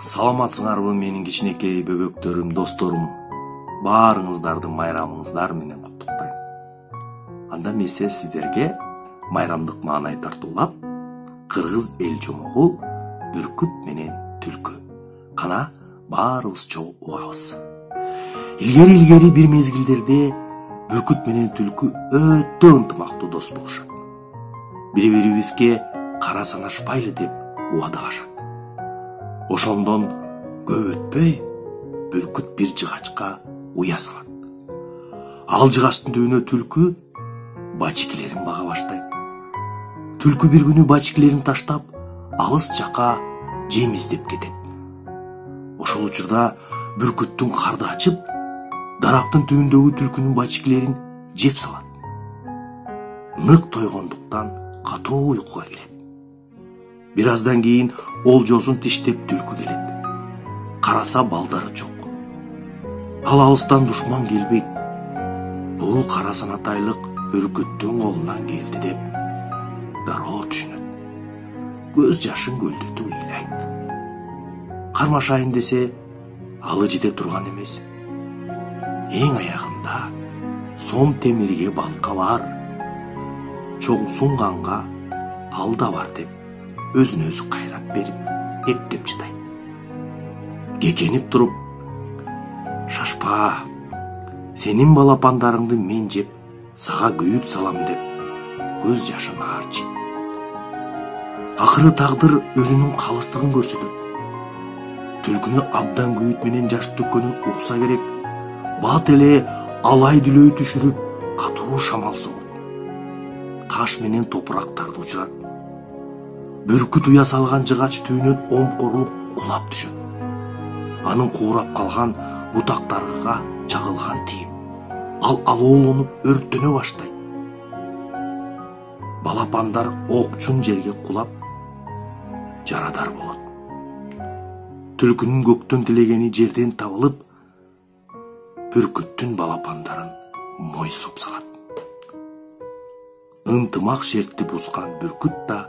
Саламатсыңарбы менин кичинекей бөбөктөрүм, досторум. Баарыңыздарды майрамыңыздар менен куттуктайм. Анда месе сиздерге майрамдык маанай тартуулап, кыргыз эл жомогу бүркүт менен түлкү. Кана баарыбыз чогуу угабыз. Илгери бир мезгилдерде бүркүт менен түлкү өтө ынтымактуу дос болушат. Бири-бирибизге кара санашпайлы деп убадалашат. Ошондон көп өтпөй бүркүт бир жыгачка уя салат. Ал жыгачтын түбүнө түлкү бачкелерин бага баштайт. Түлкү бир күнү бачкелерин таштап, алыс жака жем издеп кетет. Ошол учурда бүркүттүн карды ачып, дарактын түбүндөгү түлкүнүн бачкелерин жеп салат. Нык тойгондуктан катуу уйкуга кирет. Бир аздан кийин олжосун тиштеп түлкү келет. Караса балдары жок. Ал алыстан душман келбейт. Бул кара санатайлык бүркүттүн колунан келди деп дароо түшүнөт. Көз жашын көлдөтүп ыйлайт. Кармашайын десе, алы жете турган эмес. Эң аягында сом темирге балка бар, чоң сунганга алда бар деп өзүнө өзү кайрат берип эптеп чыдайт. Кекенип туруп, шашпа, сенин балапандарыңды мен жеп, сага күйүт салам деп көз жашын арчыйт. Акыры тагдыр өзүнүн калыстыгын көрсөтөт. Түлкүнү абдан күйүт менен жаш төккөнүн укса керек. Бат эле алай дүлөй түшүрүп, катуу шамал согот. Таш менен топурактарды учурат. Бүркүт уя салган жыгач түбүнөн омкорулуп кулап түшөт. Анын куурап калган бутактарга чагылган тийип, ал алоолонуп өрттөнө баштайт. Балапандар окчун жерге кулап, жарадар болот. Түлкүнүн көктөн тилегени жерден табылып, бүркүттүн балапандарын мойсоп салат. Ынтымак шертти бузган бүркүт да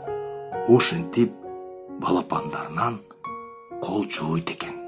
ошентип балапандарынан кол чууйт экен.